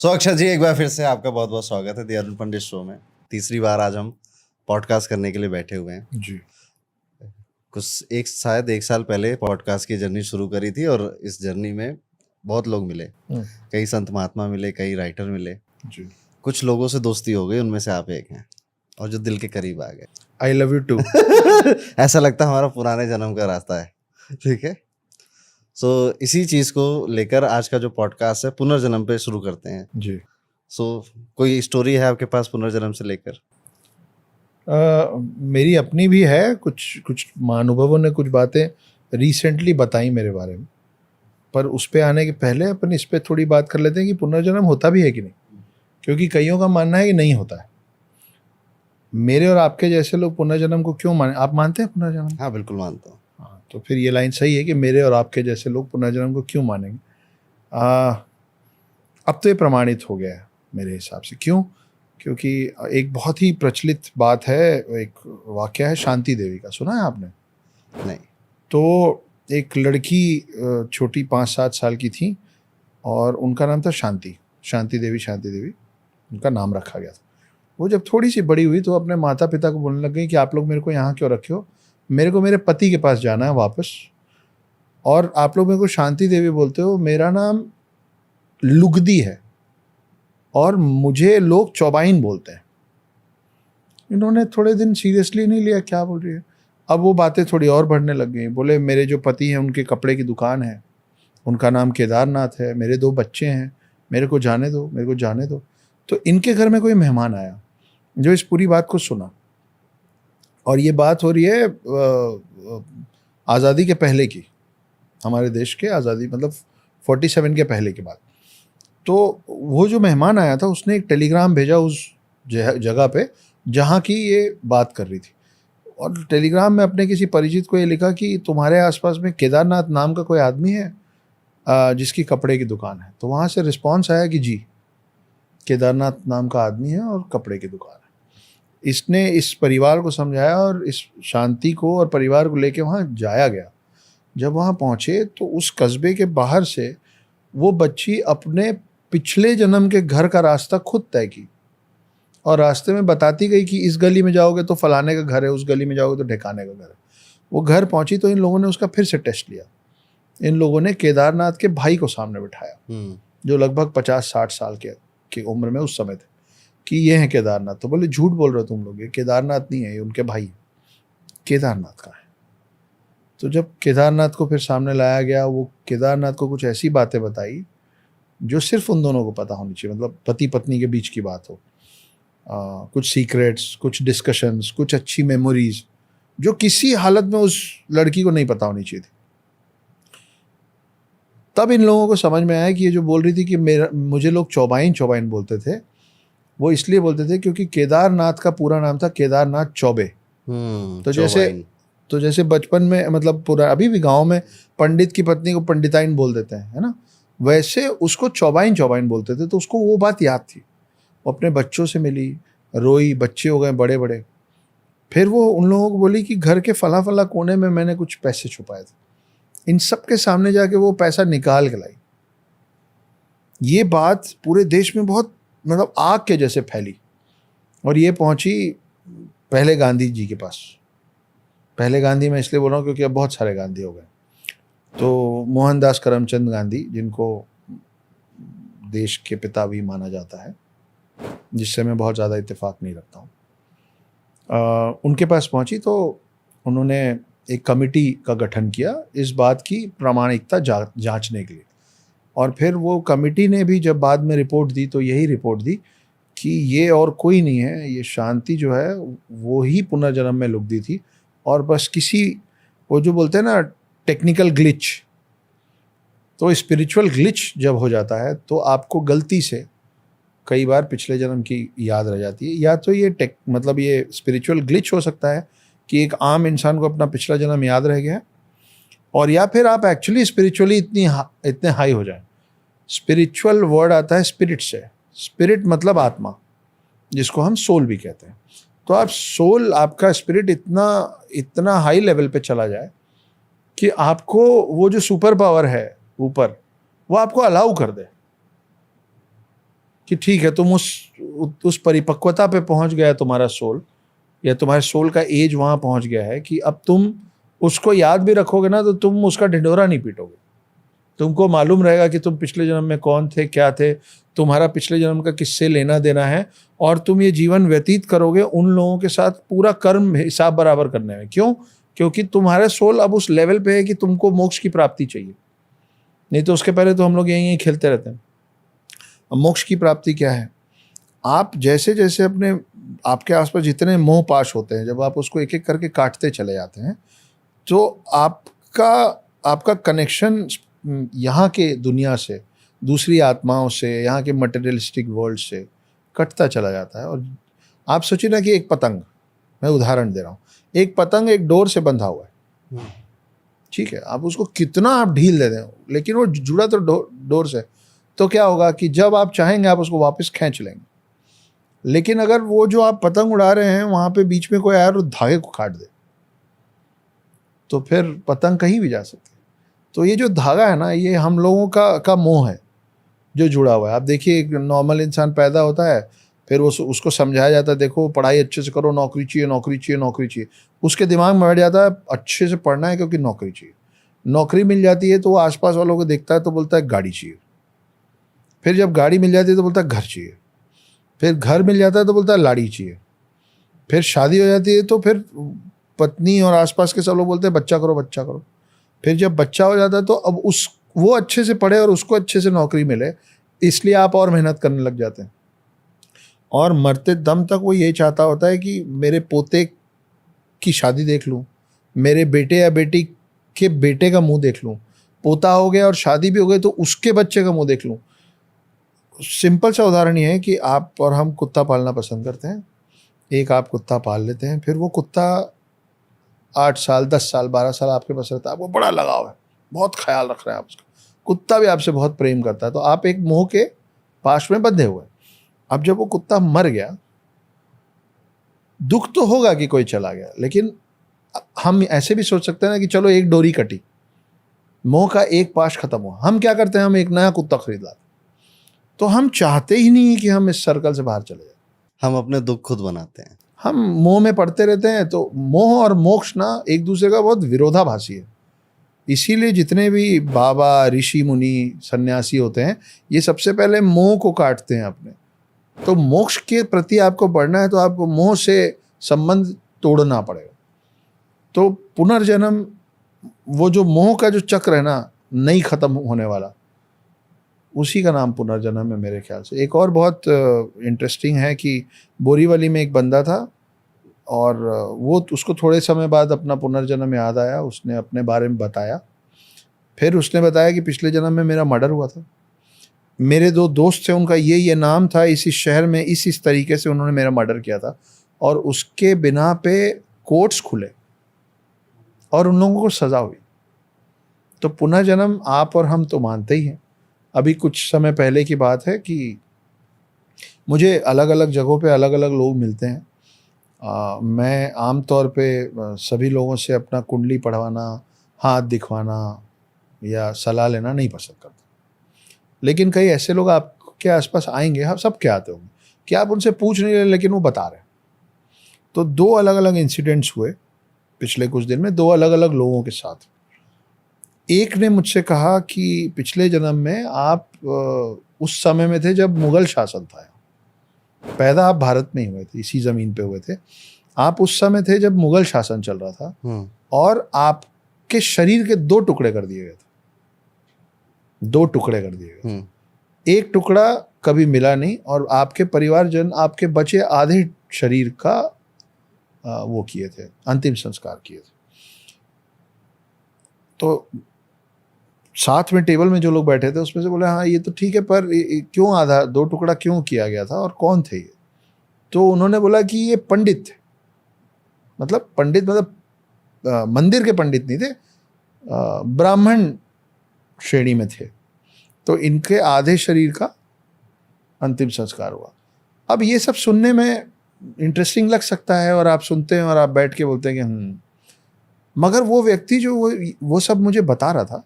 अक्षय जी, एक बार फिर से आपका बहुत बहुत स्वागत है दी अरुण पंडित शो में। तीसरी बार आज हम पॉडकास्ट करने के लिए बैठे हुए हैं जी। शायद एक साल पहले पॉडकास्ट की जर्नी शुरू करी थी और इस जर्नी में बहुत लोग मिले। कई संत महात्मा मिले, कई राइटर मिले जी। कुछ लोगों से दोस्ती हो गई, उनमें से आप एक हैं और जो दिल के करीब आ गए। I love you too. ऐसा लगता है हमारा पुराने जन्म का रास्ता है। ठीक है, इसी चीज को लेकर आज का जो पॉडकास्ट है पुनर्जन्म पे शुरू करते हैं जी। कोई स्टोरी है आपके पास पुनर्जन्म से लेकर? मेरी अपनी भी है। कुछ महानुभवों ने कुछ बातें रिसेंटली बताई मेरे बारे में, पर उस पे आने के पहले अपन इस पे थोड़ी बात कर लेते हैं कि पुनर्जन्म होता भी है कि नहीं, क्योंकि कईयों का मानना है कि नहीं होता है। मेरे और आपके जैसे लोग पुनर्जन्म को क्यों माने? आप मानते हैं पुनर्जन्म? हाँ, बिल्कुल मानता हूँ। हाँ, तो फिर ये लाइन सही है कि मेरे और आपके जैसे लोग पुनर्जन्म को क्यों मानेंगे। अब तो ये प्रमाणित हो गया है मेरे हिसाब से। क्यों? क्योंकि एक बहुत ही प्रचलित बात है, एक वाकया है शांति देवी का। सुना है आपने? नहीं। तो एक लड़की छोटी 5-7 साल की थी और उनका नाम था शांति देवी उनका नाम रखा गया था। वो जब थोड़ी सी बड़ी हुई तो अपने माता पिता को बोलने लग गई कि आप लोग मेरे को यहाँ क्यों रखे हो, मेरे को मेरे पति के पास जाना है वापस, और आप लोग मेरे को शांति देवी बोलते हो, मेरा नाम लुगदी है और मुझे लोग चौबाइन बोलते हैं। इन्होंने थोड़े दिन सीरियसली नहीं लिया, क्या बोल रही है। अब वो बातें थोड़ी और बढ़ने लग गई। बोले मेरे जो पति हैं उनके कपड़े की दुकान है, उनका नाम केदारनाथ है, मेरे 2 बच्चे हैं, मेरे को जाने दो। तो इनके घर में कोई मेहमान आया जो इस पूरी बात को सुना, और ये बात हो रही है आज़ादी के पहले की, हमारे देश के आज़ादी मतलब 47 के पहले की बात। तो वो जो मेहमान आया था उसने एक टेलीग्राम भेजा उस जगह पे जहाँ की ये बात कर रही थी, और टेलीग्राम में अपने किसी परिचित को ये लिखा कि तुम्हारे आसपास में केदारनाथ नाम का कोई आदमी है जिसकी कपड़े की दुकान है। तो वहाँ से रिस्पांस आया कि जी, केदारनाथ नाम का आदमी है और कपड़े की दुकान है। इसने इस परिवार को समझाया और इस शांति को और परिवार को लेके वहाँ जाया गया। जब वहाँ पहुँचे तो उस कस्बे के बाहर से वो बच्ची अपने पिछले जन्म के घर का रास्ता खुद तय की, और रास्ते में बताती गई कि इस गली में जाओगे तो फलाने का घर है, उस गली में जाओगे तो ढिकाने का घर है। वो घर पहुंची तो इन लोगों ने उसका फिर से टेस्ट लिया। इन लोगों ने केदारनाथ के भाई को सामने बिठाया जो लगभग 50-60 साल की उम्र में उस समय थे, कि ये हैं केदारनाथ। तो बोले झूठ बोल रहे हो तुम लोग, ये केदारनाथ नहीं है, ये उनके भाई है। केदारनाथ का है। तो जब केदारनाथ को फिर सामने लाया गया, वो केदारनाथ को कुछ ऐसी बातें बताई जो सिर्फ उन दोनों को पता होनी चाहिए, मतलब पति पत्नी के बीच की बात हो। कुछ सीक्रेट्स, कुछ डिस्कशंस, कुछ अच्छी मेमोरीज जो किसी हालत में उस लड़की को नहीं पता होनी चाहिए थी। तब इन लोगों को समझ में आया कि ये जो बोल रही थी कि मुझे लोग चौबाइन बोलते थे, वो इसलिए बोलते थे क्योंकि केदारनाथ का पूरा नाम था केदारनाथ चौबे। तो जैसे बचपन में, मतलब पूरा अभी भी गांव में पंडित की पत्नी को पंडिताइन बोल देते हैं, है ना, वैसे उसको चौबाइन बोलते थे। तो उसको वो बात याद थी। वो अपने बच्चों से मिली, रोई, बच्चे हो गए बड़े बड़े। फिर वो उन लोगों को बोली कि घर के फला फला कोने में मैंने कुछ पैसे छुपाए थे, इन सब के सामने जाके वो पैसा निकाल के लाई। ये बात पूरे देश में बहुत मतलब आग के जैसे फैली, और ये पहुंची पहले गांधी जी के पास। पहले गांधी मैं इसलिए बोल रहा हूँ क्योंकि अब बहुत सारे गांधी हो गए। तो मोहनदास करमचंद गांधी, जिनको देश के पिता भी माना जाता है, जिससे मैं बहुत ज़्यादा इत्तेफाक नहीं रखता हूँ, उनके पास पहुंची तो उन्होंने एक कमेटी का गठन किया इस बात की प्रामाणिकता जांचने के लिए। और फिर वो कमेटी ने भी जब बाद में रिपोर्ट दी तो यही रिपोर्ट दी कि ये और कोई नहीं है, ये शांति जो है वो ही पुनर्जन्म में लुगदी थी, और बस किसी, वो जो बोलते हैं ना टेक्निकल ग्लिच, तो स्पिरिचुअल ग्लिच जब हो जाता है तो आपको गलती से कई बार पिछले जन्म की याद रह जाती है। या तो ये मतलब ये स्पिरिचुअल ग्लिच हो सकता है कि एक आम इंसान को अपना पिछला जन्म याद रह गया है, और या फिर आप एक्चुअली स्पिरिचुअली इतने हाई हो जाए। स्पिरिचुअल वर्ड आता है स्पिरिट से। स्पिरिट मतलब आत्मा, जिसको हम सोल भी कहते हैं। तो आप सोल, आपका स्पिरिट इतना हाई लेवल पे चला जाए कि आपको वो जो सुपर पावर है ऊपर, वो आपको अलाउ कर दे। कि ठीक है, तुम उस परिपक्वता पे पहुंच गया तुम्हारा सोल, या तुम्हारे सोल का एज वहां पहुंच गया है कि अब तुम उसको याद भी रखोगे ना तो तुम उसका ढिंढोरा नहीं पीटोगे। तुमको मालूम रहेगा कि तुम पिछले जन्म में कौन थे, क्या थे, तुम्हारा पिछले जन्म का किससे लेना देना है, और तुम ये जीवन व्यतीत करोगे उन लोगों के साथ पूरा कर्म हिसाब बराबर करने में। क्यों? क्योंकि तुम्हारा सोल अब उस लेवल पे है कि तुमको मोक्ष की प्राप्ति चाहिए। नहीं तो उसके पहले तो हम लोग यहीं खेलते रहते हैं। अब मोक्ष की प्राप्ति क्या है? आप जैसे जैसे अपने आपके आसपास जितने मोह पाश होते हैं, जब आप उसको एक एक करके काटते चले जाते हैं तो आपका कनेक्शन यहाँ के दुनिया से, दूसरी आत्माओं से, यहाँ के मटेरियलिस्टिक वर्ल्ड से कटता चला जाता है। और आप सोचिए ना कि एक पतंग, मैं उदाहरण दे रहा हूँ, एक पतंग एक डोर से बंधा हुआ है, ठीक है, आप उसको कितना आप ढील दे दें, लेकिन वो जुड़ा तो डोर से, तो क्या होगा कि जब आप चाहेंगे आप उसको वापस खींच लेंगे। लेकिन अगर वो जो आप पतंग उड़ा रहे हैं वहाँ पे बीच में कोई आया और धागे को काट दे, तो फिर पतंग कहीं भी जा सकती है। तो ये जो धागा है ना, ये हम लोगों का मोह है जो जुड़ा हुआ है। आप देखिए, एक नॉर्मल इंसान पैदा होता है, फिर उसको समझाया जाता है, देखो पढ़ाई अच्छे से करो, नौकरी चाहिए, नौकरी चाहिए, नौकरी चाहिए। उसके दिमाग में बैठ जाता है अच्छे से पढ़ना है क्योंकि नौकरी चाहिए। नौकरी मिल जाती है तो वो आसपास वालों को देखता है तो बोलता है गाड़ी चाहिए। फिर जब गाड़ी मिल जाती है तो बोलता है घर चाहिए। फिर घर मिल जाता है तो बोलता है लाड़ी चाहिए। फिर शादी हो जाती है तो फिर पत्नी और आसपास के सब लोग बोलते हैं बच्चा करो, बच्चा करो। फिर जब बच्चा हो जाता है तो अब वो अच्छे से पढ़े और उसको अच्छे से नौकरी मिले, इसलिए आप और मेहनत करने लग जाते हैं। और मरते दम तक वो ये चाहता होता है कि मेरे पोते की शादी देख लूँ, मेरे बेटे या बेटी के बेटे का मुंह देख लूँ, पोता हो गया और शादी भी हो गई तो उसके बच्चे का मुंह देख लूँ। सिंपल सा उदाहरण ये है कि आप और हम कुत्ता पालना पसंद करते हैं। एक आप कुत्ता पाल लेते हैं, फिर वो कुत्ता 8 साल, 10 साल, 12 साल आपके पास रहता है, आपको बड़ा लगाव है, बहुत ख्याल रख रहे हैं आप उसका, कुत्ता भी आपसे बहुत प्रेम करता है, तो आप एक मोह के पाश में बंधे हुए। अब जब वो कुत्ता मर गया, दुख तो होगा कि कोई चला गया, लेकिन हम ऐसे भी सोच सकते हैं ना कि चलो एक डोरी कटी, मोह का एक पाश खत्म हुआ, हम क्या करते हैं, हम एक नया कुत्ता खरीद लाते। तो हम चाहते ही नहीं कि हम इस सर्कल से बाहर चले जाए, हम अपने दुख खुद बनाते हैं। हम मोह में पड़ते रहते हैं। तो मोह और मोक्ष ना एक दूसरे का बहुत विरोधाभासी है। इसीलिए जितने भी बाबा, ऋषि, मुनि, सन्यासी होते हैं, ये सबसे पहले मोह को काटते हैं अपने। तो मोक्ष के प्रति आपको बढ़ना है तो आपको मोह से संबंध तोड़ना पड़ेगा। तो पुनर्जन्म, वो जो मोह का जो चक्र है ना, नहीं खत्म होने वाला, उसी का नाम पुनर्जन्म है मेरे ख्याल से। एक और बहुत इंटरेस्टिंग है कि बोरीवली में एक बंदा था और वो उसको थोड़े समय बाद अपना पुनर्जन्म याद आया, उसने अपने बारे में बताया। फिर उसने बताया कि पिछले जन्म में मेरा मर्डर हुआ था, मेरे 2 दोस्त थे, उनका ये नाम था, इसी शहर में इस तरीके से उन्होंने मेरा मर्डर किया था, और उसके बिना पे कोर्ट्स खुले और उन लोगों को सज़ा हुई। तो पुनर्जन्म आप और हम तो मानते ही हैं। अभी कुछ समय पहले की बात है कि मुझे अलग अलग जगहों पे अलग अलग लोग मिलते हैं। मैं आमतौर पे सभी लोगों से अपना कुंडली पढ़वाना, हाथ दिखवाना या सलाह लेना नहीं पसंद करता। लेकिन कई ऐसे लोग आपके आसपास आएंगे, हम सब क्या आते होंगे कि आप उनसे पूछ नहीं रहे लेकिन वो बता रहे हैं। तो 2 अलग अलग इंसिडेंट्स हुए पिछले कुछ दिन में, 2 अलग अलग लोगों के साथ। एक ने मुझसे कहा कि पिछले जन्म में आप उस समय में थे जब मुगल शासन था, पैदा आप भारत में ही हुए थे, इसी ज़मीन पे हुए थे, आप उस समय थे जब मुगल शासन चल रहा था, और आपके शरीर के 2 टुकड़े कर दिए गए थे, 2 टुकड़े कर दिए गए। एक टुकड़ा कभी मिला नहीं और आपके परिवारजन आपके बचे आधे शरीर का वो किए थे, अंतिम संस्कार किए थे। तो साथ में टेबल में जो लोग बैठे थे उसमें से बोले हाँ ये तो ठीक है, पर क्यों आधा 2 टुकड़ा क्यों किया गया था और कौन थे ये? तो उन्होंने बोला कि ये पंडित थे, मतलब पंडित मतलब मंदिर के पंडित नहीं थे, ब्राह्मण श्रेणी में थे, तो इनके आधे शरीर का अंतिम संस्कार हुआ। अब ये सब सुनने में इंटरेस्टिंग लग सकता है और आप सुनते हैं और आप बैठ के बोलते हैं कि मगर वो व्यक्ति जो वो सब मुझे बता रहा था,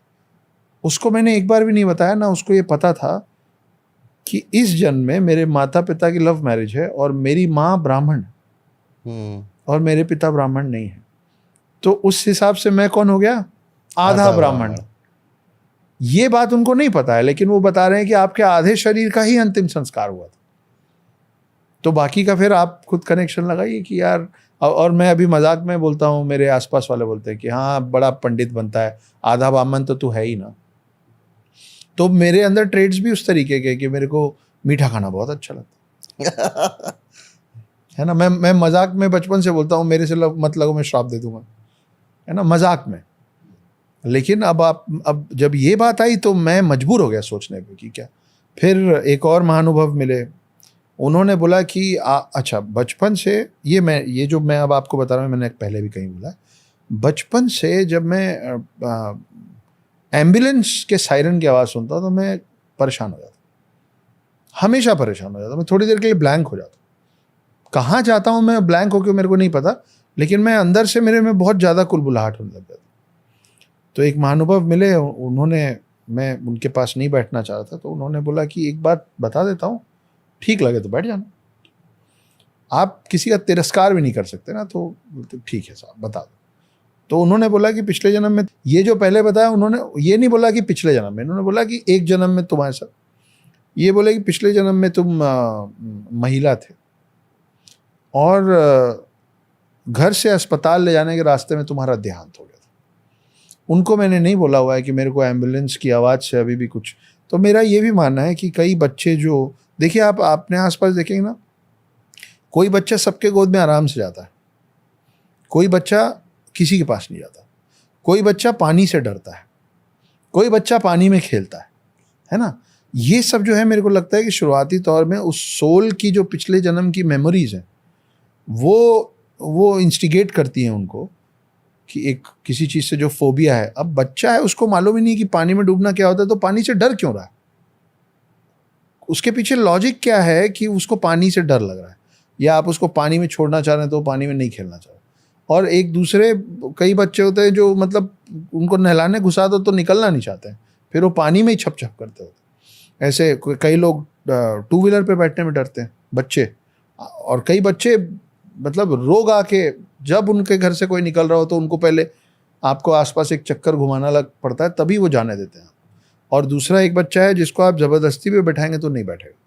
उसको मैंने एक बार भी नहीं बताया ना, उसको ये पता था कि इस जन्म में मेरे माता पिता की लव मैरिज है और मेरी माँ ब्राह्मण है और मेरे पिता ब्राह्मण नहीं है, तो उस हिसाब से मैं कौन हो गया? आधा ब्राह्मण। ये बात उनको नहीं पता है, लेकिन वो बता रहे हैं कि आपके आधे शरीर का ही अंतिम संस्कार हुआ था। तो बाकी का फिर आप खुद कनेक्शन लगाइए कि यार। और मैं अभी मजाक में बोलता हूँ, मेरे आसपास वाले बोलते हैं कि हाँ बड़ा पंडित बनता है, आधा ब्राह्मण तो तू है ही ना। तो मेरे अंदर ट्रेड्स भी उस तरीके के कि मेरे को मीठा खाना बहुत अच्छा लगता है ना। मैं मजाक में बचपन से बोलता हूँ, मेरे से मत लगो मैं श्राप दे दूंगा, है ना, मजाक में। लेकिन अब जब ये बात आई तो मैं मजबूर हो गया सोचने पे कि क्या। फिर एक और महानुभव मिले, उन्होंने बोला कि अच्छा बचपन से ये जो मैं अब आपको बता रहा हूँ, मैंने पहले भी कहीं बोला, बचपन से जब मैं एम्बुलेंस के सायरन की आवाज़ सुनता तो मैं परेशान हो जाता, हमेशा परेशान हो जाता। मैं थोड़ी देर के लिए ब्लैंक हो जाता, कहाँ जाता हूँ मैं ब्लैंक होकर मेरे को नहीं पता, लेकिन मैं अंदर से मेरे में बहुत ज़्यादा कुलबुलाहट होने लग जाती। तो एक महानुभव मिले, मैं उनके पास नहीं बैठना चाह रहा था, तो उन्होंने बोला कि एक बात बता देता हूँ, ठीक लगे तो बैठ जाना, आप किसी का तिरस्कार भी नहीं कर सकते ना। तो बोलते ठीक है साहब बता दो। तो उन्होंने बोला कि पिछले जन्म में, ये जो पहले बताया उन्होंने ये नहीं बोला कि पिछले जन्म में, उन्होंने बोला कि एक जन्म में तुम्हारे साथ, ये बोले कि पिछले जन्म में तुम महिला थे और घर से अस्पताल ले जाने के रास्ते में तुम्हारा देहांत हो गया था। उनको मैंने नहीं बोला हुआ है कि मेरे को एम्बुलेंस की आवाज़ से अभी भी कुछ। तो मेरा ये भी मानना है कि कई बच्चे जो, देखिए आप अपने आसपास देखेंगे ना, कोई बच्चा सबके गोद में आराम से जाता है, कोई बच्चा किसी के पास नहीं जाता, कोई बच्चा पानी से डरता है, कोई बच्चा पानी में खेलता है ना। ये सब जो है मेरे को लगता है कि शुरुआती तौर में उस सोल की जो पिछले जन्म की मेमोरीज हैं वो इंस्टिगेट करती हैं उनको कि एक किसी चीज़ से जो फोबिया है। अब बच्चा है, उसको मालूम ही नहीं कि पानी में डूबना क्या होता है, तो पानी से डर क्यों रहा है, उसके पीछे लॉजिक क्या है कि उसको पानी से डर लग रहा है, या आप उसको पानी में छोड़ना चाह रहे हैं तो पानी में नहीं खेलना चाह रहे। और एक दूसरे कई बच्चे होते हैं जो मतलब उनको नहलाने घुसा दो तो निकलना नहीं चाहते हैं, फिर वो पानी में ही छप छप करते होते। ऐसे कई लोग टू व्हीलर पे बैठने में डरते हैं बच्चे, और कई बच्चे मतलब रोग आके जब उनके घर से कोई निकल रहा हो तो उनको पहले आपको आसपास एक चक्कर घुमाना लग पड़ता है, तभी वो जाने देते हैं। और दूसरा एक बच्चा है जिसको आप ज़बरदस्ती पे बैठाएंगे तो नहीं बैठेगा।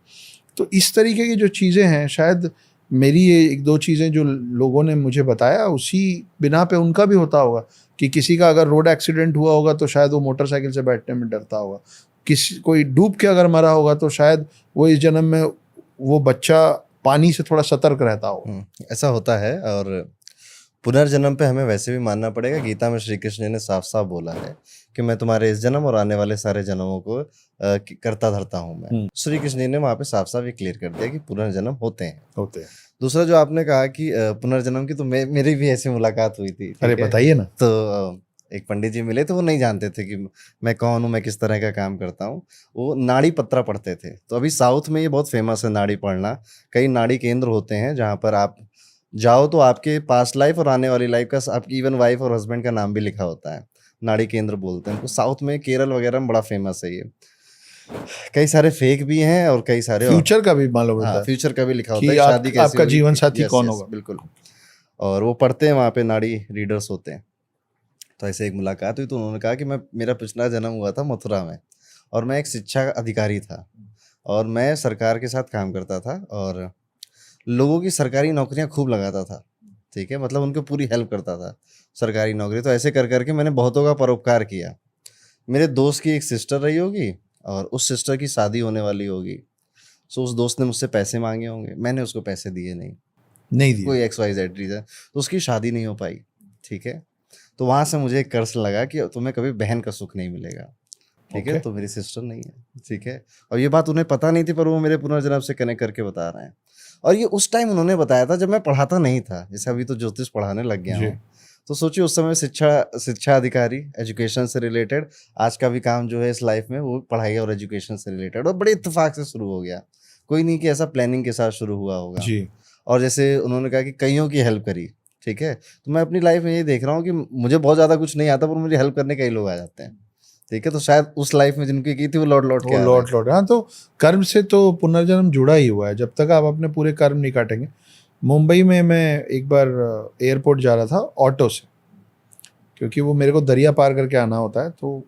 तो इस तरीके की जो चीज़ें हैं, शायद मेरी ये एक दो चीज़ें जो लोगों ने मुझे बताया, उसी बिना पे उनका भी होता होगा कि किसी का अगर रोड एक्सीडेंट हुआ होगा तो शायद वो मोटरसाइकिल से बैठने में डरता होगा, कोई डूब के अगर मरा होगा तो शायद वो इस जन्म में वो बच्चा पानी से थोड़ा सतर्क रहता होगा। ऐसा होता है। और पुनर्जन्म पे हमें वैसे भी मानना पड़ेगा, गीता में श्री कृष्ण जी ने साफ साफ बोला है कि मैं तुम्हारे इस जन्म और आने वाले सारे जन्मों को करता धरता हूँ मैं। श्री कृष्ण जी ने वहाँ पे साफ साफ ये क्लियर कर दिया कि पुनर्जन्म होते हैं। दूसरा जो आपने कहा कि पुनर्जन्म की, तो मेरी भी ऐसी मुलाकात हुई थी। अरे बताइए ना। तो एक पंडित जी मिले थे, वो नहीं जानते थे कि मैं कौन हूँ, मैं किस तरह का काम करता हूँ। वो नाड़ी पत्रा पढ़ते थे। तो अभी साउथ में ये बहुत फेमस है नाड़ी पढ़ना। कई नाड़ी केंद्र होते हैं जहाँ पर आप जाओ तो आपके पास्ट लाइफ और आने वाली लाइफ का, आपकी इवन वाइफ और हस्बैंड का नाम भी लिखा होता है। नाड़ी केंद्र बोलते हैं। तो साउथ में, केरल वगैरह में बड़ा फेमस है ये। कई सारे फेक भी हैं और कई सारे फ्यूचर का भी मालूम होता है। फ्यूचर का भी लिखा होता कि है, शादी कैसी आपका होगी, जीवन साथी कौन होगा। बिल्कुल। और वो पढ़ते हैं वहाँ पे, नाड़ी रीडर्स होते हैं। तो ऐसे एक मुलाकात हुई तो उन्होंने कहा कि मेरा पिछला जन्म हुआ था मथुरा में, और मैं एक शिक्षा अधिकारी था और मैं सरकार के साथ काम करता था और लोगों की सरकारी नौकरियां खूब लगाता था। ठीक है, मतलब उनको पूरी हेल्प करता था सरकारी नौकरी। तो ऐसे कर करके मैंने बहुतों का परोपकार किया। मेरे दोस्त की एक सिस्टर रही होगी और उस सिस्टर की शादी होने वाली होगी। सो उस दोस्त ने मुझसे पैसे मांगे होंगे, मैंने उसको पैसे दिए नहीं दिए, कोई XYZ रीज़न, तो उसकी शादी नहीं हो पाई। ठीक है, तो वहाँ से मुझे एक कर्ज लगा कि तुम्हें कभी बहन का सुख नहीं मिलेगा। ठीक है, तो मेरी सिस्टर नहीं है। ठीक है, और ये बात उन्हें पता नहीं थी, पर वो मेरे पुनर्जन्म से कनेक्ट करके बता रहे हैं। और ये उस टाइम उन्होंने बताया था जब मैं पढ़ाता नहीं था। जैसे अभी तो ज्योतिष पढ़ाने लग गया हूँ। तो सोचिए उस समय शिक्षा अधिकारी, एजुकेशन से रिलेटेड, आज का भी काम जो है इस लाइफ में वो पढ़ाई और एजुकेशन से रिलेटेड, और बड़े इत्तेफाक से शुरू हो गया। कोई नहीं कि ऐसा प्लानिंग के साथ शुरू हुआ होगा जी। और जैसे उन्होंने कहा कि कईयों की हेल्प करी। ठीक है, तो मैं अपनी लाइफ में ये देख रहा हूँ कि मुझे बहुत ज़्यादा कुछ नहीं आता, पर मुझे हेल्प करने कई लोग आ जाते हैं। ठीक है, तो शायद उस लाइफ में जिनकी की थी वो लौट लौट के वो आ लौट लौट, हाँ, तो कर्म से तो पुनर्जन्म जुड़ा ही हुआ है जब तक आप अपने पूरे कर्म नहीं काटेंगे। मुंबई में मैं एक बार एयरपोर्ट जा रहा था ऑटो से, क्योंकि वो मेरे को दरिया पार करके आना होता है तो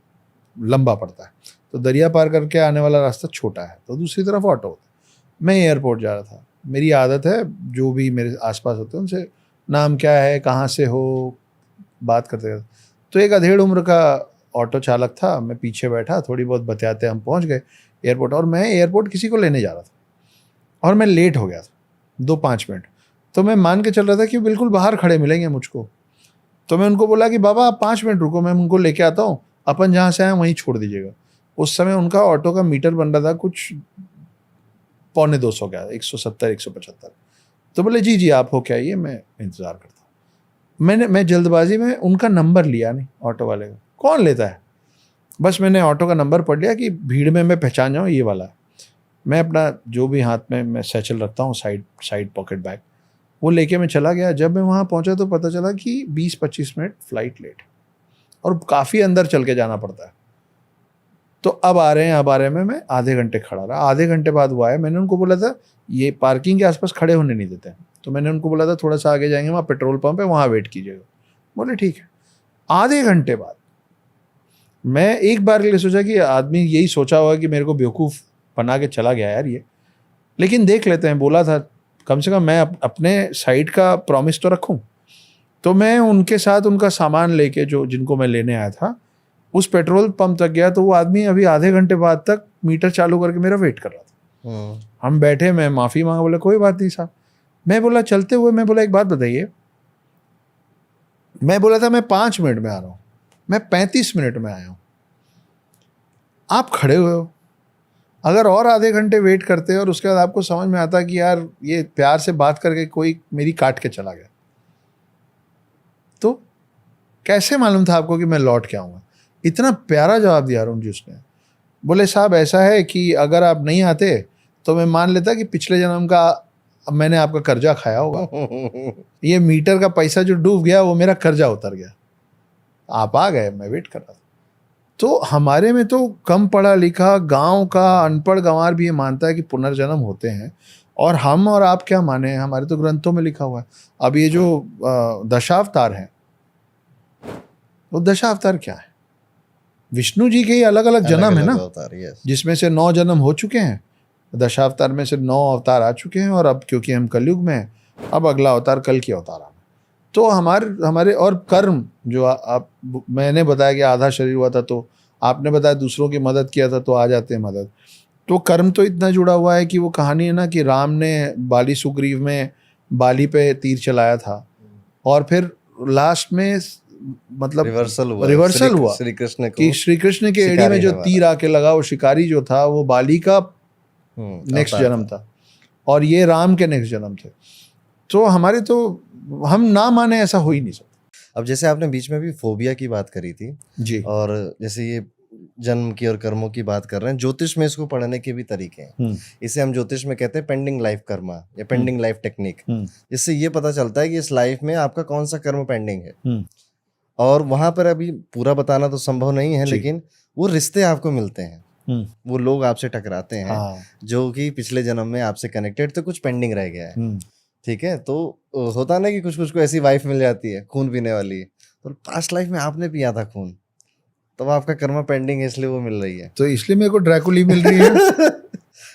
लंबा पड़ता है, तो दरिया पार करके आने वाला रास्ता छोटा है, तो दूसरी तरफ ऑटो होता है। मैं एयरपोर्ट जा रहा था, मेरी आदत है जो भी मेरे आसपास होते हैं उनसे नाम क्या है, कहाँ से हो, बात करते करते। तो एक अधेड़ उम्र का ऑटो चालक था, मैं पीछे बैठा, थोड़ी बहुत बतियाते हम पहुंच गए एयरपोर्ट, और मैं एयरपोर्ट किसी को लेने जा रहा था और मैं लेट हो गया था 2-5 मिनट। तो मैं मान के चल रहा था कि बिल्कुल बाहर खड़े मिलेंगे मुझको, तो मैं उनको बोला कि बाबा आप 5 मिनट रुको, मैं उनको लेके आता हूँ, अपन जहाँ से आए वहीं छोड़ दीजिएगा। उस समय उनका ऑटो का मीटर बन रहा था कुछ 250 का, 170-175। तो बोले जी जी आप हो क्या, ये मैं इंतज़ार करता हूँ। मैं जल्दबाजी में उनका नंबर लिया नहीं, ऑटो वाले का, कौन लेता है, बस मैंने ऑटो का नंबर पढ़ लिया कि भीड़ में मैं पहचान जाऊँ ये वाला है। मैं अपना जो भी हाथ में मैं सैचल रखता हूँ, साइड पॉकेट बैग, वो लेके मैं चला गया। जब मैं वहाँ पहुँचा तो पता चला कि 20-25 मिनट फ्लाइट लेट है और काफ़ी अंदर चल के जाना पड़ता है। तो अब आ रहे हैं में मैं आधे घंटे खड़ा रहा। आधे घंटे बाद वो आए, मैंने उनको बोला था ये पार्किंग के आसपास खड़े होने नहीं देते हैं, तो मैंने उनको बोला था थोड़ा सा आगे जाएंगे, वहाँ पेट्रोल पंप है, वहाँ वेट कीजिएगा। बोले ठीक है। आधे घंटे बाद मैं एक बार के लिए सोचा कि आदमी यही सोचा होगा कि मेरे को बेवकूफ़ बना के चला गया यार ये, लेकिन देख लेते हैं, बोला था कम से कम मैं अपने साइड का प्रॉमिस तो रखूं। तो मैं उनके साथ उनका सामान लेके जो जिनको मैं लेने आया था उस पेट्रोल पंप तक गया, तो वो आदमी अभी आधे घंटे बाद तक मीटर चालू करके मेरा वेट कर रहा था। हम बैठे, मैं माफ़ी मांगा, बोला कोई बात नहीं साहब। मैं बोला चलते हुए, मैं बोला एक बात बताइए, मैं बोला था मैं 5 मिनट में आ रहा हूँ, मैं 35 मिनट में आया हूँ, आप खड़े हुए हो। अगर और आधे घंटे वेट करते और उसके बाद आपको समझ में आता कि यार ये प्यार से बात करके कोई मेरी काट के चला गया, तो कैसे मालूम था आपको कि मैं लौट के आऊँगा। इतना प्यारा जवाब दिया अरुण जी उसने। बोले साहब ऐसा है कि अगर आप नहीं आते तो मैं मान लेता कि पिछले जन्म का मैंने आपका कर्जा खाया होगा, ये मीटर का पैसा जो डूब गया वो मेरा कर्जा उतर गया, आप आ गए, मैं वेट कर रहा था। तो हमारे में तो कम पढ़ा लिखा गांव का अनपढ़ गंवार भी ये मानता है कि पुनर्जन्म होते हैं, और हम और आप क्या माने, हमारे तो ग्रंथों में लिखा हुआ है। अब ये जो दशावतार हैं, वो दशावतार क्या है, विष्णु जी के ही अलग अलग जन्म है ना, जिसमें से 9 जन्म हो चुके हैं, दशावतार में से 9 अवतार आ चुके हैं, और अब क्योंकि हम कलयुग में हैं, अब अगला अवतार कल की अवतार आना। तो हमारे और कर्म जो आप मैंने बताया कि आधा शरीर हुआ था, तो आपने बताया दूसरों की मदद किया था, तो आ जाते हैं मदद। तो कर्म तो इतना जुड़ा हुआ है कि वो कहानी है ना कि राम ने बाली सुग्रीव में बाली पे तीर चलाया था, और फिर लास्ट में मतलब रिवर्सल हुआ श्री कृष्ण कि श्री कृष्ण के एड़ी में जो तीर आके लगा, वो शिकारी जो था वो बाली का नेक्स्ट जन्म था, और ये राम के नेक्स्ट जन्म थे। तो हमारे तो हम ना माने ऐसा हो ही नहीं सकता। अब जैसे आपने बीच में भी फोबिया की बात करी थी जी, और जैसे ये जन्म की और कर्मों की बात कर रहे हैं, ज्योतिष में इसको पढ़ने के भी तरीके हैं। इसे हम ज्योतिष में कहते हैं पेंडिंग लाइफ कर्मा या पेंडिंग लाइफ टेक्निक, जिससे ये पता चलता है कि इस लाइफ में आपका कौन सा कर्म पेंडिंग है। और वहां पर अभी पूरा बताना तो संभव नहीं है, लेकिन वो रिश्ते आपको मिलते हैं, वो लोग आपसे टकराते हैं, जो कि पिछले जन्म में आपसे कनेक्टेड तो कुछ पेंडिंग रह गया है। ठीक है, तो होता ना कि कुछ कुछ को ऐसी वाइफ मिल जाती है खून पीने वाली, तो पास्ट लाइफ में आपने पिया था खून, तो आपका कर्म पेंडिंग है, इसलिए वो मिल रही है, तो इसलिए मेरे को ड्रैकुली मिल रही है।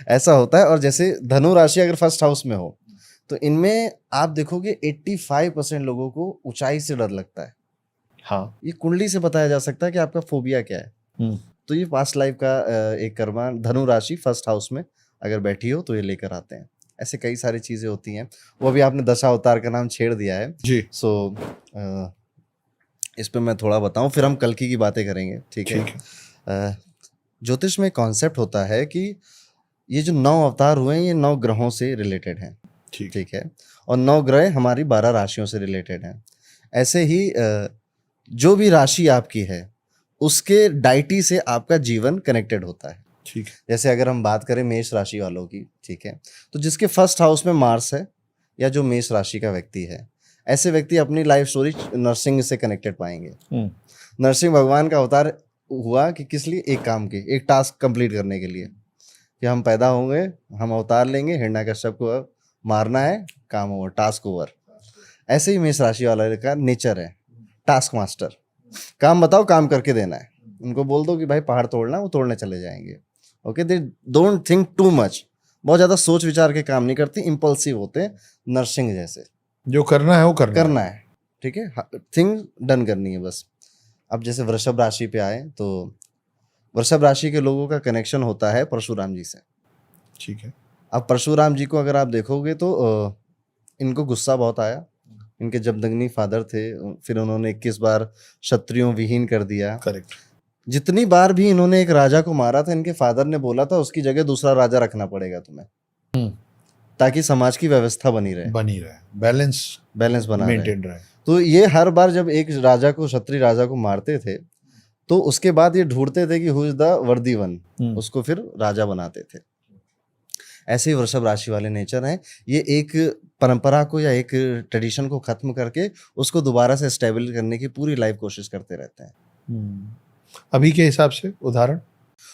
ऐसा होता है। और जैसे धनु राशि अगर फर्स्ट हाउस में हो, तो इनमें आप देखोगे 85% लोगों को ऊंचाई से डर लगता है। हाँ, ये कुंडली से बताया जा सकता है कि आपका फोबिया क्या है। तो ये पास्ट लाइफ का एक कर्मा धनु राशि फर्स्ट हाउस में अगर बैठी हो तो ये लेकर आते हैं। ऐसे कई सारी चीजें होती हैं। वो अभी आपने दशा अवतार का नाम छेड़ दिया है जी। सो इस पे मैं थोड़ा बताऊं, फिर हम कल्कि की बातें करेंगे। ठीक है। ज्योतिष में कॉन्सेप्ट होता है कि ये जो 9 अवतार हुए हैं ये 9 ग्रहों से रिलेटेड हैं। ठीक है, और 9 ग्रह हमारी 12 राशियों से रिलेटेड हैं। ऐसे ही जो भी राशि आपकी है उसके डाइटी से आपका जीवन कनेक्टेड होता है। ठीक है, जैसे अगर हम बात करें मेष राशि वालों की, ठीक है, तो जिसके फर्स्ट हाउस में मार्स है या जो मेष राशि का व्यक्ति है, ऐसे व्यक्ति अपनी लाइफ स्टोरी नरसिंह से कनेक्टेड पाएंगे। नरसिंह भगवान का अवतार हुआ कि किस लिए, एक काम के, एक टास्क कंप्लीट करने के लिए, कि हम पैदा होंगे, हम अवतार लेंगे, हिरण्यकश्यप को मारना है, काम ओवर, टास्क ओवर। ऐसे ही मेष राशि वाला का नेचर है, टास्क मास्टर। काम बताओ, काम करके देना है। उनको बोल दो कि भाई पहाड़ तोड़ना, वो तोड़ने चले जाएंगे। Okay, they don't think too much, बहुत ज़्यादा सोच विचार के काम नहीं करते, इम्पल्सिव होते हैं, नर्सिंग जैसे। जो करना है वो करना है, ठीक है, थिंग डन करनी है बस। अब जैसे वृषभ राशि पे आए तो वृषभ राशि के लोगों का कनेक्शन होता है परशुराम जी से। ठीक है। अब परशुराम जी को अगर आप देखोगे तो इनको गुस्सा बहुत आया। इनके जमदग्नि फादर थे, फिर उन्होंने 21 बार क्षत्रियों विहीन कर दिया। करेक्ट। जितनी बार भी इन्होंने एक राजा को मारा था, इनके फादर ने बोला था उसकी जगह दूसरा राजा रखना पड़ेगा तुम्हें, ताकि समाज की व्यवस्था बनी रहे, बैलेंस बना मेंटेन रहे। तो ये हर बार जब एक राजा को, क्षत्रिय राजा को मारते थे, तो उसके बाद ये ढूंढते थे कि हु इज द वर्दी वन, उसको फिर राजा बनाते थे। ऐसे ही वृषभ राशि वाले नेचर हैं। ये एक परंपरा को या एक ट्रेडिशन को खत्म करके उसको दोबारा से स्टेबल करने की पूरी लाइफ कोशिश करते रहते हैं। अभी के हिसाब से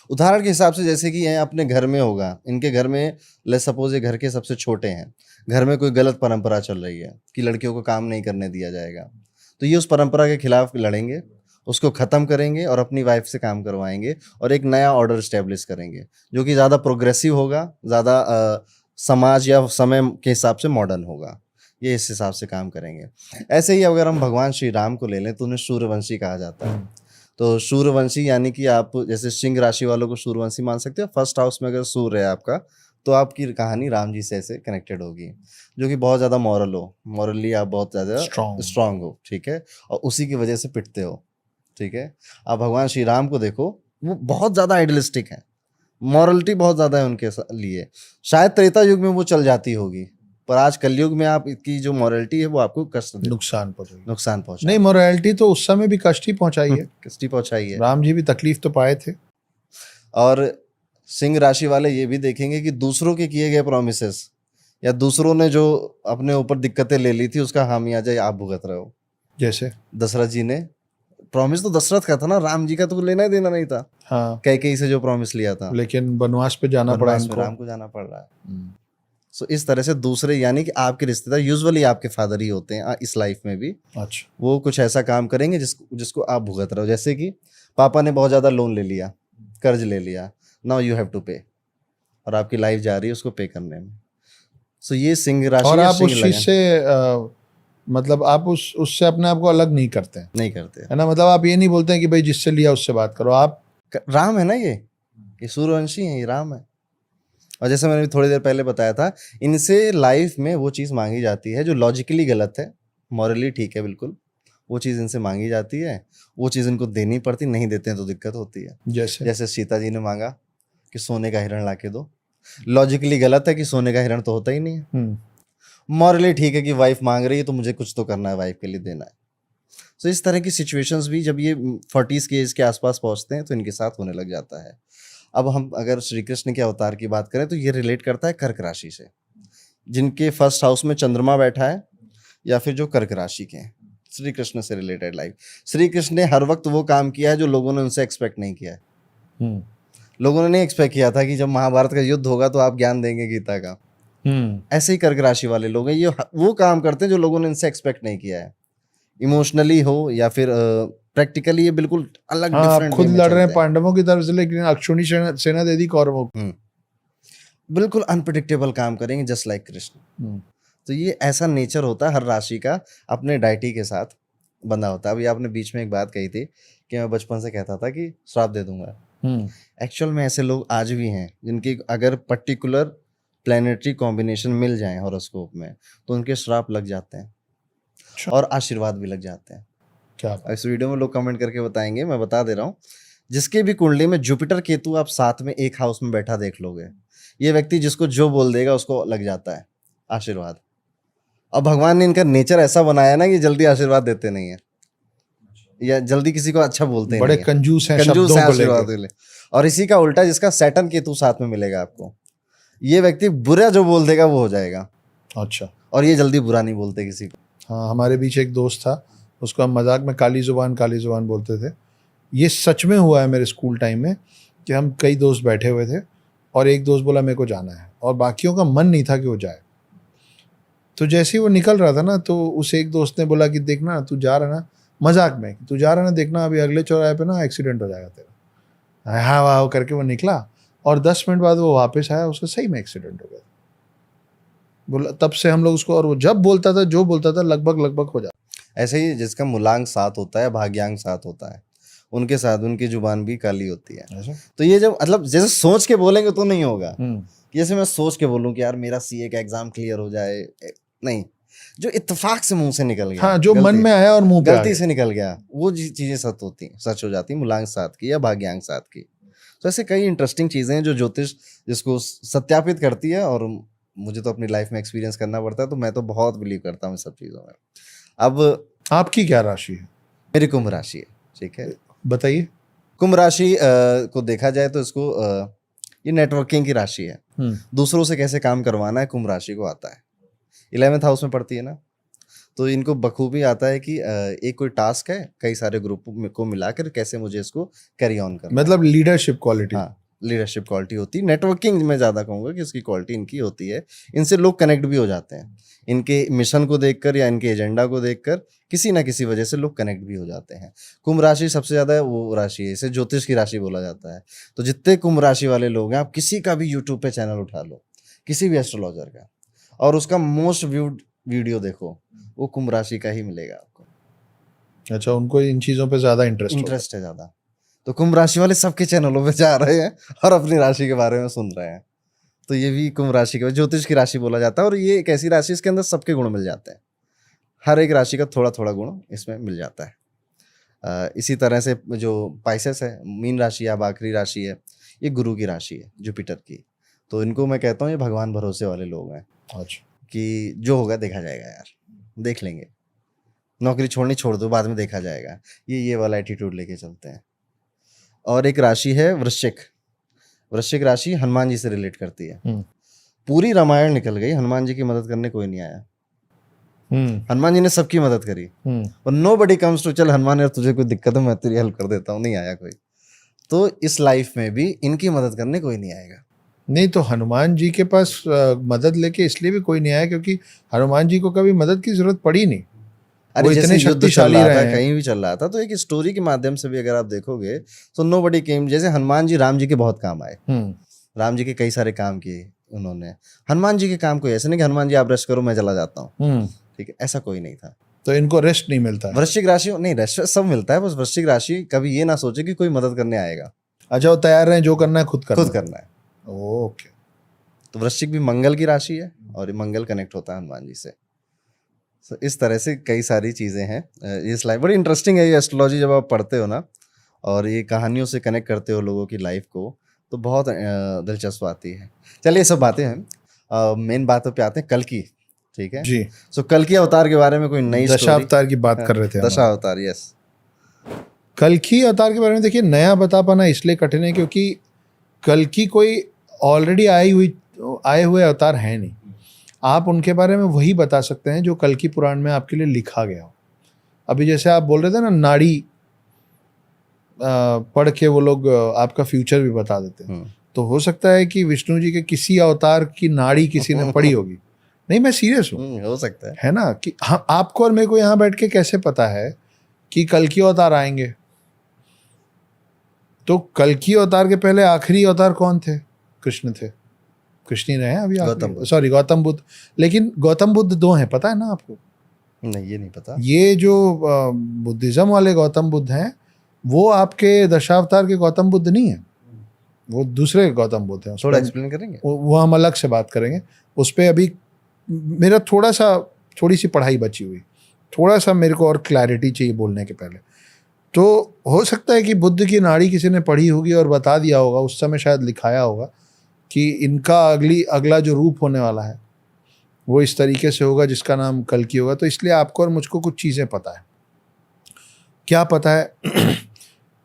उदाहरण के हिसाब से, जैसे कि ये अपने घर में होगा, इनके घर में लेट्स सपोज ये घर के सबसे छोटे हैं, घर में कोई गलत परंपरा चल रही है कि लड़कियों को काम नहीं करने दिया जाएगा, तो ये उस परंपरा के खिलाफ लड़ेंगे, उसको ख़त्म करेंगे और अपनी वाइफ से काम करवाएंगे और एक नया ऑर्डर इस्टेब्लिश करेंगे जो कि ज़्यादा प्रोग्रेसिव होगा, ज़्यादा समाज या समय के हिसाब से मॉडर्न होगा। ये इस हिसाब से काम करेंगे। ऐसे ही अगर हम भगवान श्री राम को ले लें तो उन्हें सूर्यवंशी कहा जाता है। तो सूर्यवंशी यानी कि आप जैसे सिंह राशि वालों को सूर्यवंशी मान सकते हो। फर्स्ट हाउस में अगर सूर्य है आपका, तो आपकी कहानी राम जी से ऐसे कनेक्टेड होगी, जो कि बहुत ज़्यादा मॉरल हो, मॉरली आप बहुत ज़्यादा स्ट्रांग हो, ठीक है, और उसी की वजह से पिटते हो, ठीक है। आप भगवान श्री राम को देखो, वो बहुत ज़्यादा आइडियलिस्टिक है, मॉरलिटी बहुत ज़्यादा है उनके लिए। शायद त्रेता युग में वो चल जाती होगी, पर आज कलयुग में आपकी जो मॉरलिटी है वो आपको कष्ट नुकसान पहुंचा। नहीं, मॉरलिटी तो उस समय भी कष्ट ही पहुंचाई है। कष्ट ही पहुंचाई है। राम जी भी तकलीफ तो पाए थे। और सिंह राशि वाले ये भी देखेंगे कि दूसरों के किए गए प्रोमिसेस या दूसरों ने जो अपने ऊपर दिक्कतें ले ली थी उसका खामियाजा आप भुगत रहे हो। जैसे दशरथ जी ने प्रॉमिस तो दशरथ का था ना, राम जी का तो लेना ही देना नहीं था। हाँ, कैकेयी से जो प्रॉमिस लिया था, लेकिन वनवास पे जाना पड़ा इनको, राम को जाना पड़ रहा है। सो इस तरह से दूसरे, यानी कि आपके रिश्तेदार यूजुअली आपके फादर ही होते हैं इस लाइफ में भी। अच्छा, वो कुछ ऐसा काम करेंगे जिसको आप भुगत रहे हो। जैसे कि पापा ने बहुत ज़्यादा लोन ले लिया, कर्ज ले लिया, नाउ यू हैव टू पे, और आपकी लाइफ जा रही है उसको पे करने में। सो ये सिंह राशि, और आप उस चीज से मतलब आप उससे अपने आप को अलग नहीं करते है ना। मतलब आप ये नहीं बोलते हैं कि भाई जिससे लिया उससे बात करो। आप राम है ना, ये सूर्यवंशी है, ये राम है। और जैसे मैंने थोड़ी देर पहले बताया था, इनसे लाइफ में वो चीज़ मांगी जाती है जो लॉजिकली गलत है, मॉरली ठीक है बिल्कुल, वो चीज़ इनसे मांगी जाती है, वो चीज़ इनको देनी पड़ती, नहीं देते हैं तो दिक्कत होती है। जैसे सीता जी ने मांगा कि सोने का हिरण ला के दो, लॉजिकली गलत है कि सोने का हिरण तो होता ही नहीं है। मॉरली ठीक है कि वाइफ मांग रही है तो मुझे कुछ तो करना है, वाइफ के लिए देना है। तो इस तरह की सिचुएशंस भी जब ये 40s के एज के आसपास पहुंचते हैं तो इनके साथ होने लग जाता है। अब हम अगर श्री कृष्ण के अवतार की बात करें तो ये रिलेट करता है कर्क राशि से, जिनके फर्स्ट हाउस में चंद्रमा बैठा है या फिर जो कर्क राशि के हैं। श्री कृष्ण से रिलेटेड लाइफ, श्री कृष्ण ने हर वक्त वो काम किया है जो लोगों ने उनसे एक्सपेक्ट नहीं किया है। लोगों ने नहीं एक्सपेक्ट किया था कि जब महाभारत का युद्ध होगा तो आप ज्ञान देंगे गीता का। ऐसे ही कर्क राशि वाले लोग हैं, ये वो काम करते हैं जो लोगों ने इनसे एक्सपेक्ट नहीं किया है, इमोशनली हो या फिर प्रैक्टिकली। ये बिल्कुल अलग डिफरेंट खुद लड़ रहे हैं पांडवों की तरफ से, लेकिन अक्षुणी सेना दे दी कौरवों को। बिल्कुल अनप्रेडिक्टेबल काम करेंगे जस्ट लाइक कृष्ण। तो ये ऐसा नेचर होता है हर राशि का, अपने डायटी के साथ बंधा होता है। अभी आपने बीच में एक बात कही थी कि मैं बचपन से कहता था कि श्राप दे दूंगा। एक्चुअल में ऐसे लोग आज भी हैं जिनकी अगर पर्टिकुलर प्लैनेटरी कॉम्बिनेशन मिल जाए हॉरोस्कोप में तो उनके श्राप लग जाते हैं और आशीर्वाद भी लग जाते हैं। क्या इस वीडियो में लोग कमेंट करके बताएंगे, मैं बता दे रहा हूँ। जिसके भी कुंडली में जुपिटर केतु आप साथ में एक हाउस में बैठा देख लोगे, ये व्यक्ति जिसको जो बोल देगा उसको लग जाता है आशीर्वाद। अब भगवान ने इनका नेचर ऐसा बनाया ना कि जल्दी आशीर्वाद देते नहीं है या जल्दी किसी को अच्छा बोलते हैं, बड़े कंजूस हैं आशीर्वाद के लिए। और इसी का उल्टा, जिसका सैटर्न केतु साथ में मिलेगा आपको, ये व्यक्ति बुरा जो बोल देगा वो हो जाएगा। अच्छा, और ये जल्दी बुरा नहीं बोलते किसी को। हाँ, हमारे बीच एक दोस्त था, उसको हम मजाक में काली जुबान बोलते थे। ये सच में हुआ है मेरे स्कूल टाइम में कि हम कई दोस्त बैठे हुए थे और एक दोस्त बोला मेरे को जाना है और बाकियों का मन नहीं था कि वो जाए। तो जैसे ही वो निकल रहा था ना, तो उस एक दोस्त ने बोला कि देखना तू जा रहा ना, मजाक में, तू जा रहा ना, देखना अभी अगले चौराहे पे ना एक्सीडेंट हो जाएगा तेरा। हाँ वाह करके वो निकला और 10 मिनट बाद वो वापस आया, उसका सही में एक्सीडेंट हो गया। बोला तब से हम लोग उसको, और वो जब बोलता था जो बोलता था लगभग हो जाता। ऐसे ही जिसका मूलांक 7 होता है, भाग्यांक 7 होता है, उनके साथ उनकी जुबान भी काली होती है। ऐसा? तो ये जब मतलब जैसे सोच के बोलेंगे तो नहीं होगा। हम्म। जैसे मैं सोच के बोलूं कि यार मेरा सीए का एग्जाम क्लियर हो जाए, नहीं, जो इत्तेफाक से मुंह से निकल गया, हाँ, जो मन गलती में आया और मुंह पे आ गलती गया। से निकल गया, वो चीजें सच हो जाती, मूलांक 7 की या भाग्यांक 7 की। तो ऐसे कई इंटरेस्टिंग चीजें हैं जो ज्योतिष जिसको सत्यापित करती है, और मुझे तो अपनी लाइफ में एक्सपीरियंस करना पड़ता है, तो मैं तो बहुत बिलीव करता हूँ इन सब चीजों में। अब आपकी क्या राशि है? मेरी कुंभ राशि है, ठीक है। बताइए। कुंभ राशि को देखा जाए तो इसको ये नेटवर्किंग की राशि है। दूसरों से कैसे काम करवाना है कुंभ राशि को आता है। 11th हाउस में पड़ती है ना, तो इनको बखूबी आता है कि एक कोई टास्क है, कई सारे ग्रुप को मिलाकर कैसे मुझे इसको कैरी ऑन करना है। मतलब लीडरशिप क्वालिटी। हाँ, लीडरशिप क्वालिटी होती है। नेटवर्किंग में ज़्यादा कहूँगा कि इसकी क्वालिटी इनकी होती है। इनसे लोग कनेक्ट भी हो जाते हैं, इनके मिशन को देखकर या इनके एजेंडा को देखकर किसी ना किसी वजह से लोग कनेक्ट भी हो जाते हैं। कुंभ राशि सबसे ज़्यादा वो राशि है, इसे ज्योतिष की राशि बोला जाता है। तो जितने कुंभ राशि वाले लोग हैं, आप किसी का भी यूट्यूब पे चैनल उठा लो, किसी भी एस्ट्रोलॉजर का, और उसका मोस्ट व्यूड वीडियो देखो, वो कुंभ राशि का ही मिलेगा आपको। अच्छा, उनको इन चीज़ों पे ज़्यादा इंटरेस्ट है ज़्यादा। तो कुंभ राशि वाले सबके चैनलों पे जा रहे हैं और अपनी राशि के बारे में सुन रहे हैं। तो ये भी कुंभ राशि के ज्योतिष की राशि बोला जाता है। और ये एक ऐसी राशि इसके अंदर सबके गुण मिल जाते हैं, हर एक राशि का थोड़ा थोड़ा गुण इसमें मिल जाता है। इसी तरह से जो पाइसेस है, मीन राशि या आखिरी राशि है, ये गुरु की राशि है, जुपिटर की। तो इनको मैं कहता हूँ ये भगवान भरोसे वाले लोग हैं। अच्छा। कि जो होगा देखा जाएगा यार, देख लेंगे, नौकरी छोड़नी छोड़ दो, बाद में देखा जाएगा, ये वाला एटीट्यूड लेके चलते हैं। और एक राशि है वृश्चिक। वृश्चिक राशि हनुमान जी से रिलेट करती है। पूरी रामायण निकल गई, हनुमान जी की मदद करने कोई नहीं आया। हनुमान जी ने सबकी मदद करी, और नोबडी कम्स टू, चल हनुमान यार तुझे कोई दिक्कत है मैं तेरी हेल्प कर देता हूँ, नहीं आया कोई। तो इस लाइफ में भी इनकी मदद करने कोई नहीं आएगा। नहीं, तो हनुमान जी के पास मदद लेके इसलिए भी कोई नहीं आया क्योंकि हनुमान जी को कभी मदद की जरूरत पड़ी नहीं। अरे इतने शक्तिशाली रहे हैं, कहीं भी चल रहा था, तो एक स्टोरी के माध्यम से भी अगर आप देखोगे तो नोबडी केम। जैसे हनुमान जी राम जी के बहुत काम आए, राम जी के कई सारे काम किए उन्होंने। हनुमान जी के काम कोई ऐसे नहीं कि हनुमान जी आप रेस्ट करो मैं चला जाता हूँ, ठीक है, ऐसा कोई नहीं था। तो इनको रेस्ट नहीं मिलता। वृश्चिक राशि नहीं, रेस्ट सब मिलता है, बस वृश्चिक राशि कभी ये ना सोचे कि कोई मदद करने आएगा। अच्छा, वो तैयार रहे, जो करना है खुद करना है। ओके। तो वृश्चिक भी मंगल की राशि है, और ये मंगल कनेक्ट होता है हनुमान जी से। तो इस तरह से कई सारी चीज़ें हैं। ये स्लाइड बड़ी इंटरेस्टिंग है। ये एस्ट्रोलॉजी जब आप पढ़ते हो ना, और ये कहानियों से कनेक्ट करते हो लोगों की लाइफ को, तो बहुत दिलचस्प आती है। चलिए, सब बातें हैं, मेन बातों पे आते हैं, कल की, ठीक है जी। सो कल की अवतार के बारे में कोई नई दशावतार की बात कर रहे थे। दशावतार, यस। कल्कि अवतार के बारे में देखिए, नया बता पाना इसलिए कठिन है क्योंकि कल्कि कोई ऑलरेडी आए हुए अवतार है नहीं। आप उनके बारे में वही बता सकते हैं जो कल्कि पुराण में आपके लिए लिखा गया हो। अभी जैसे आप बोल रहे थे ना, नाड़ी पढ़ के वो लोग आपका फ्यूचर भी बता देते हैं, तो हो सकता है कि विष्णु जी के किसी अवतार की नाड़ी किसी ने पढ़ी होगी। नहीं, मैं सीरियस हूँ, हो सकता है ना। कि हाँ, आपको और मेरे को यहाँ बैठ के कैसे पता है कि कल्कि अवतार आएंगे? तो कल्कि अवतार के पहले आखिरी अवतार कौन थे? कृष्ण थे। कृष्ण ही रहे अभी, गौतम बुद्ध। लेकिन गौतम बुद्ध 2 हैं, पता है ना आपको? नहीं, ये नहीं पता। ये जो बुद्धिज्म वाले गौतम बुद्ध हैं, वो आपके दशावतार के गौतम बुद्ध नहीं है, वो दूसरे गौतम बुद्ध हैं। थोड़ा एक्सप्लेन करेंगे? वो हम अलग से बात करेंगे उस पर। अभी मेरा थोड़ी सी पढ़ाई बची हुई, थोड़ा सा मेरे को और क्लैरिटी चाहिए बोलने के पहले। तो हो सकता है कि बुद्ध की नाड़ी किसी ने पढ़ी होगी और बता दिया होगा, उस समय शायद लिखाया होगा कि इनका अगला जो रूप होने वाला है वो इस तरीके से होगा जिसका नाम कल्कि होगा। तो इसलिए आपको और मुझको कुछ चीज़ें पता है। क्या पता है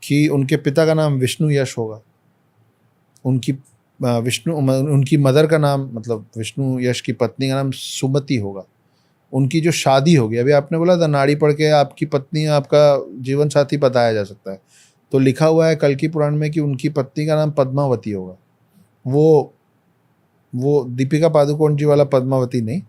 कि उनके पिता का नाम विष्णु यश होगा, उनकी मदर का नाम, मतलब विष्णु यश की पत्नी का नाम सुमति होगा। उनकी जो शादी होगी, अभी आपने बोला था नाड़ी पढ़ के आपकी पत्नी आपका जीवन साथी बताया जा सकता है, तो लिखा हुआ है कल्कि पुराण में कि उनकी पत्नी का नाम पद्मावती होगा। वो दीपिका पादुकोण जी वाला पद्मावती नहीं,